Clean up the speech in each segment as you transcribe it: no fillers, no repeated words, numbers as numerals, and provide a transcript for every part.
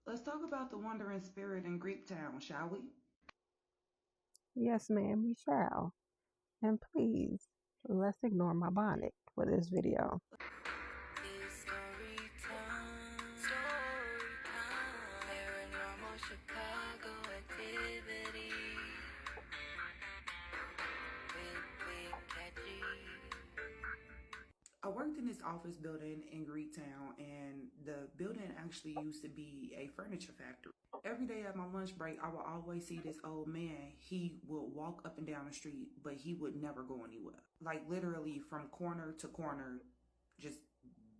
Let's talk about the wandering spirit in Greek town, shall we? Yes, ma'am, we shall. And please, let's ignore my bonnet for this video. It's story time. Story time. Paranormal Chicago activity. With Katt G. I worked in this office building in Greek town, and the building actually used to be a furniture factory. Every day at my lunch break, I would always see this old man. He would walk up and down the street, but he would never go anywhere. Like literally from corner to corner, just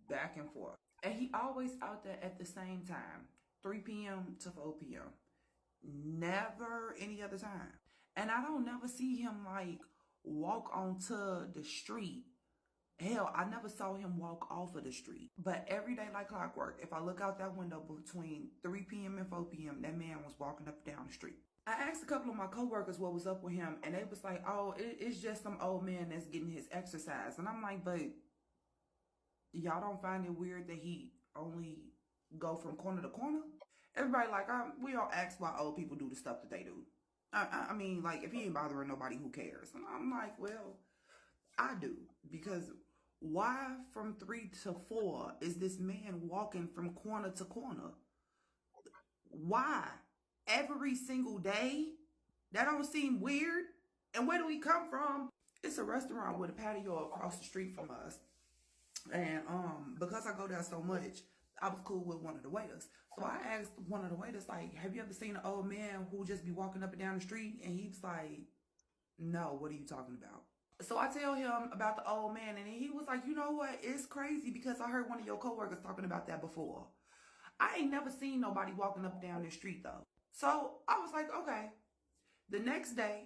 back and forth. And he always out there at the same time, 3 p.m. to 4 p.m. Never any other time. And I don't never see him like walk onto the street. Hell, I never saw him walk off of the street. But every day like clockwork, if I look out that window between 3 p.m. and 4 p.m., that man was walking up and down the street. I asked a couple of my coworkers what was up with him, and they was like, oh, it's just some old man that's getting his exercise. And I'm like, but y'all don't find it weird that he only go from corner to corner? Everybody like, we all ask why old people do the stuff that they do. I mean, like, if he ain't bothering nobody, who cares? And I'm like, well, I do. Because why from 3 to 4 is this man walking from corner to corner? Why? Every single day? That don't seem weird? And where do he come from? It's a restaurant with a patio across the street from us. And because I go there so much, I was cool with one of the waiters. So I asked one of the waiters, like, have you ever seen an old man who just be walking up and down the street? And he was like, no, what are you talking about? So I tell him about the old man, and he was like, you know what? It's crazy because I heard one of your coworkers talking about that before. I ain't never seen nobody walking up and down the street though. So I was like, okay. The next day,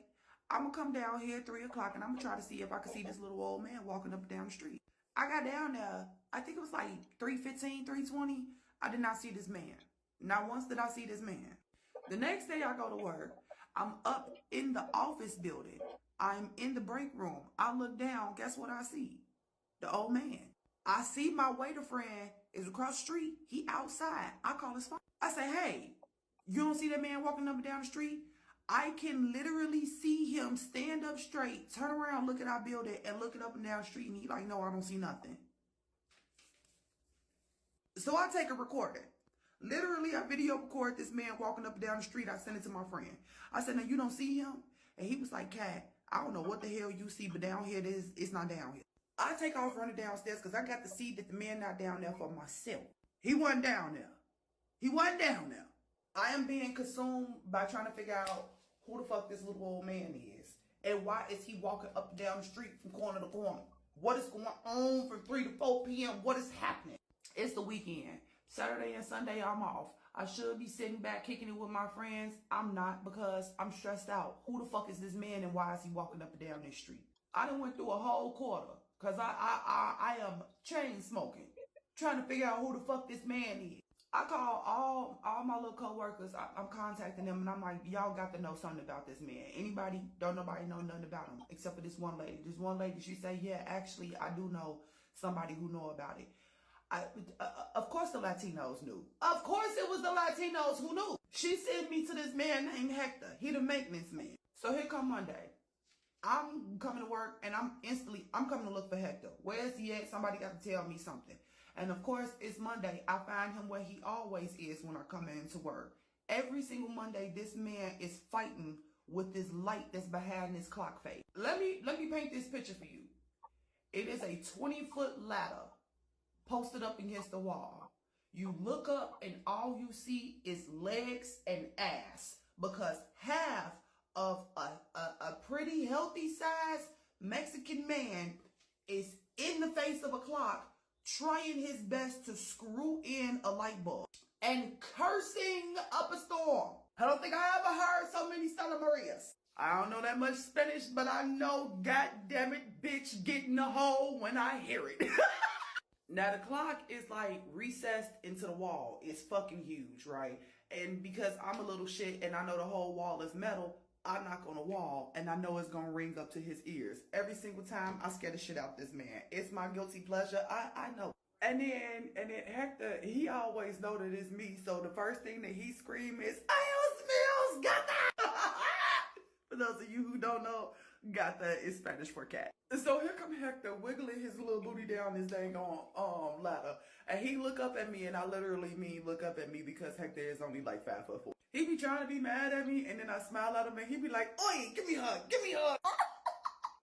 I'm gonna come down here at 3 o'clock and I'm gonna try to see if I can see this little old man walking up and down the street. I got down there, I think it was like 3:15, 3:20. I did not see this man. Not once did I see this man. The next day I go to work. I'm up in the office building. I'm in the break room. I look down. Guess what I see? The old man. I see my waiter friend is across the street. He outside. I call his phone. I say, hey, you don't see that man walking up and down the street? I can literally see him stand up straight, turn around, look at our building, and looking up and down the street. And he like, no, I don't see nothing. So I take a recording. Literally, I video record this man walking up and down the street. I send it to my friend. I said, now you don't see him? And he was like, Katt, I don't know what the hell you see, but down here, it's not down here. I take off running downstairs because I got to see that the man not down there for myself. He wasn't down there. He wasn't down there. I am being consumed by trying to figure out who the fuck this little old man is. And why is he walking up and down the street from corner to corner? What is going on from 3 to 4 p.m.? What is happening? It's the weekend. Saturday and Sunday, I'm off. I should be sitting back kicking it with my friends. I'm not because I'm stressed out. Who the fuck is this man and why is he walking up and down this street? I done went through a whole quarter because I am chain smoking, trying to figure out who the fuck this man is. I call all my little coworkers. I'm contacting them and I'm like, y'all got to know something about this man. Anybody? Don't nobody know nothing about him except for this one lady. This one lady, she say, yeah, actually, I do know somebody who know about it. Of course the Latinos knew. Of course it was the Latinos who knew. She sent me to this man named Hector. He the maintenance man. So here come Monday. I'm coming to work and I'm coming to look for Hector. Where's he at? Somebody got to tell me something. And of course it's Monday. I find him where he always is when I come into work. Every single Monday, this man is fighting with this light that's behind his clock face. Let me paint this picture for you. It is a 20-foot ladder posted up against the wall. You look up and all you see is legs and ass because half of a pretty healthy size Mexican man is in the face of a clock trying his best to screw in a light bulb and cursing up a storm. I don't think I ever heard so many Santa Marias. I don't know that much Spanish, but I know, goddammit, bitch, get in the hole when I hear it. Now, the clock is like recessed into the wall. It's fucking huge, right? And because I'm a little shit and I know the whole wall is metal, I knock on the wall and I know it's going to ring up to his ears. Every single time I scare the shit out this man. It's my guilty pleasure. I know. And then Hector, he always know that it's me. So the first thing that he scream is, "I smells gata." For those of you who don't know, gata is Spanish for cat. And so here come Hector wiggling his little booty down this dang on ladder. And he look up at me, and I literally mean look up at me because Hector is only like 5'4". He be trying to be mad at me, and then I smile at him, and he be like, "Oi, give me a hug, give me a hug."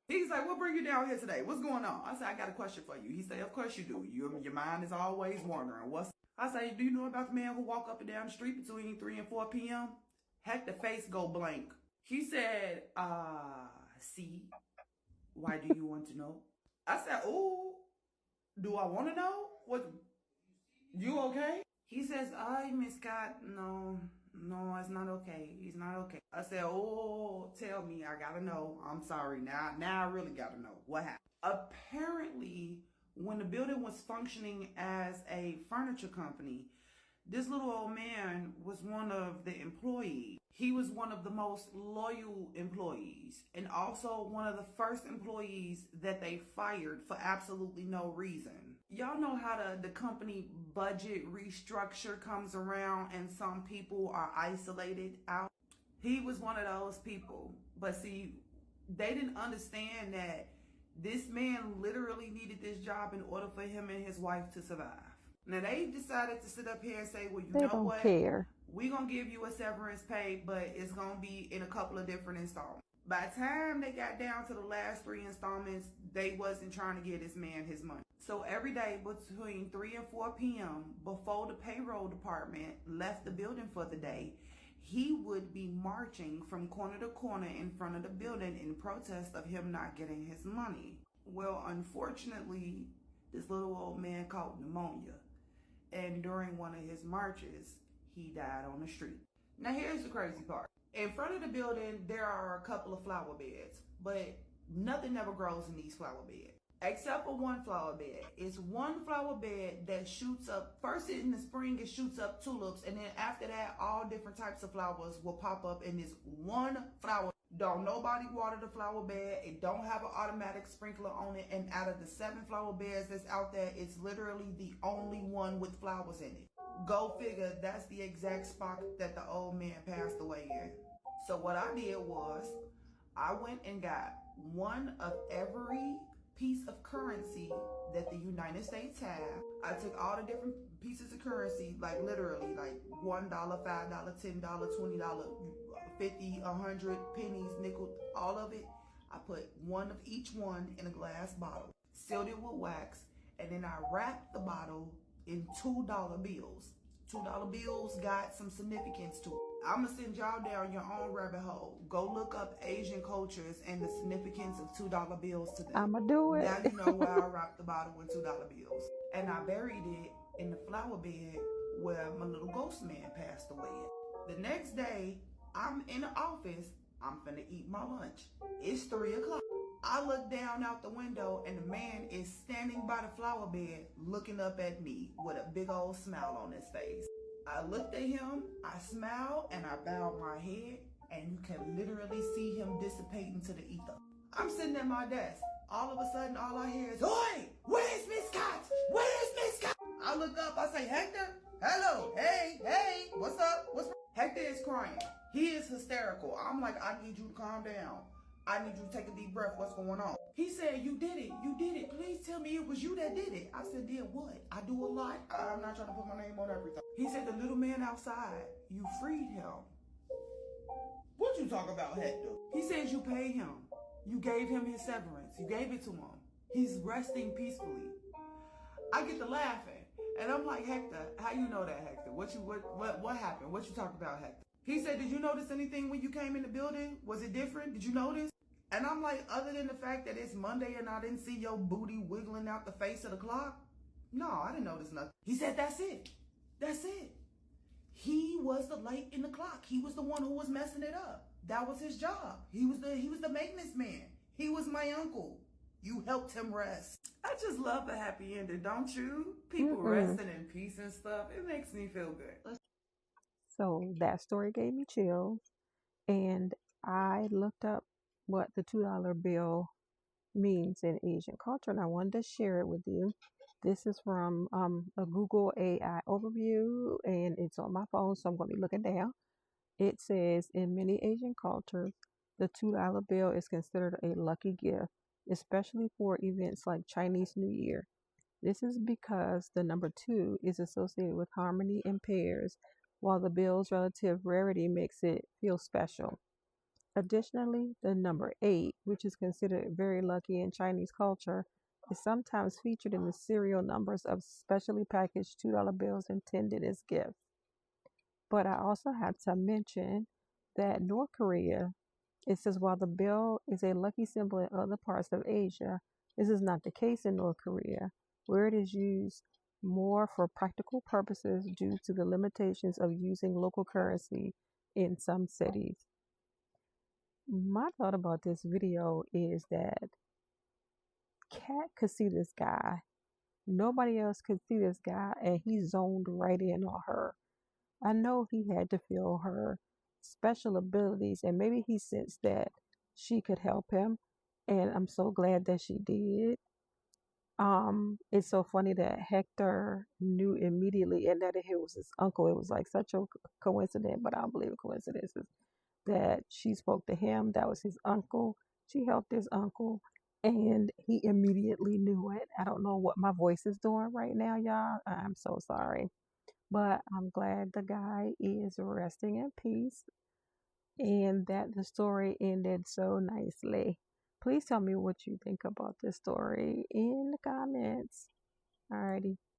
He's like, "What bring you down here today? What's going on?" I said, "I got a question for you." He said, "Of course you do. Your mind is always wondering what's." I say, "Do you know about the man who walk up and down the street between 3 and 4 p.m.? Hector face go blank. He said, see, why do you want to know?" I said, "Oh, do I want to know? What, you okay?" He says, Miss Katt, no, it's not okay. It's not okay. I said, "Oh, tell me. I gotta know. I'm sorry. Now I really gotta know what happened." Apparently, when the building was functioning as a furniture company, this little old man was one of the employees. He was one of the most loyal employees and also one of the first employees that they fired for absolutely no reason. Y'all know how the company budget restructure comes around and some people are isolated out. He was one of those people. But see, they didn't understand that this man literally needed this job in order for him and his wife to survive. Now, they decided to sit up here and say, "Well, you They know don't what? care. We're going to give you a severance pay, but it's going to be in a couple of different installments." By the time they got down to the last 3 installments, they wasn't trying to get this man his money. So every day between 3 and 4 p.m., before the payroll department left the building for the day, he would be marching from corner to corner in front of the building in protest of him not getting his money. Well, unfortunately, this little old man caught pneumonia. And during one of his marches, he died on the street. Now, here's the crazy part. In front of the building, there are a couple of flower beds, but nothing ever grows in these flower beds, except for one flower bed. It's one flower bed that shoots up. First, in the spring, it shoots up tulips, and then after that, all different types of flowers will pop up in this one flower. Don't nobody water the flower bed. It don't have an automatic sprinkler on it, and out of the 7 flower beds that's out there, it's literally the only one with flowers in it. Go figure, that's the exact spot that the old man passed away in. So what I did was, I went and got one of every piece of currency that the United States have. I took all the different pieces of currency, like literally, like $1, $5, $10, $20, 50, 100, pennies, nickel, all of it. I put one of each one in a glass bottle, sealed it with wax, and then I wrapped the bottle in $2 bills. $2 bills got some significance to it. I'm gonna send y'all down your own rabbit hole. Go look up Asian cultures and the significance of $2 bills to them. I'ma do it. Now you know why I wrapped the bottle in $2 bills. And I buried it in the flower bed where my little ghost man passed away at. The next day, I'm in the office. I'm finna eat my lunch. It's 3 o'clock. I look down out the window and the man is standing by the flower bed looking up at me with a big old smile on his face. I looked at him, I smiled, and I bowed my head, and you can literally see him dissipate into the ether. I'm sitting at my desk. All of a sudden, all I hear is, "Oi, where's Miss Katt? Where's Miss Katt?" I look up, I say, "Hector? Hello, hey, what's up? What's wrong?" Hector is crying. He is hysterical. I'm like, "I need you to calm down. I need you to take a deep breath. What's going on?" He said, "You did it. You did it. Please tell me it was you that did it." I said, "Did what? I do a lot. I'm not trying to put my name on everything." He said, "The little man outside, you freed him." What you talk about, Hector? He says you paid him. You gave him his severance. You gave it to him. He's resting peacefully. I get to laughing. And I'm like, "Hector, how you know that, Hector? What happened? What you talking about, Hector?" He said, "Did you notice anything when you came in the building? Was it different? Did you notice?" And I'm like, "Other than the fact that it's Monday and I didn't see your booty wiggling out the face of the clock? No, I didn't notice nothing." He said, "That's it. That's it." He was the light in the clock. He was the one who was messing it up. That was his job. He was the maintenance man. He was my uncle. You helped him rest. I just love a happy ending, don't you? People resting in peace and stuff. It makes me feel good. So that story gave me chills, and I looked up what the $2 bill means in Asian culture, and I wanted to share it with you. This is from a Google AI overview, and it's on my phone, so I'm going to be looking down. It says, in many Asian cultures, the $2 bill is considered a lucky gift, especially for events like Chinese New Year. This is because the number 2 is associated with harmony and pairs, while the bill's relative rarity makes it feel special. Additionally, the number 8, which is considered very lucky in Chinese culture, is sometimes featured in the serial numbers of specially packaged $2 bills intended as gifts. But I also have to mention that North Korea, it says while the bill is a lucky symbol in other parts of Asia, this is not the case in North Korea, where it is used more for practical purposes due to the limitations of using local currency in some cities. My thought about this video is that Katt could see this guy. Nobody else could see this guy, and he zoned right in on her. I know he had to feel her special abilities, and maybe he sensed that she could help him, and I'm so glad that she did. It's so funny that Hector knew immediately, and that it was his uncle. It was like such a coincidence, but I don't believe in coincidences. That she spoke to him, that was his uncle. She helped his uncle, and he immediately knew it. I don't know what my voice is doing right now, y'all. I'm so sorry. But I'm glad the guy is resting in peace and that the story ended so nicely. Please tell me what you think about this story in the comments. Alrighty.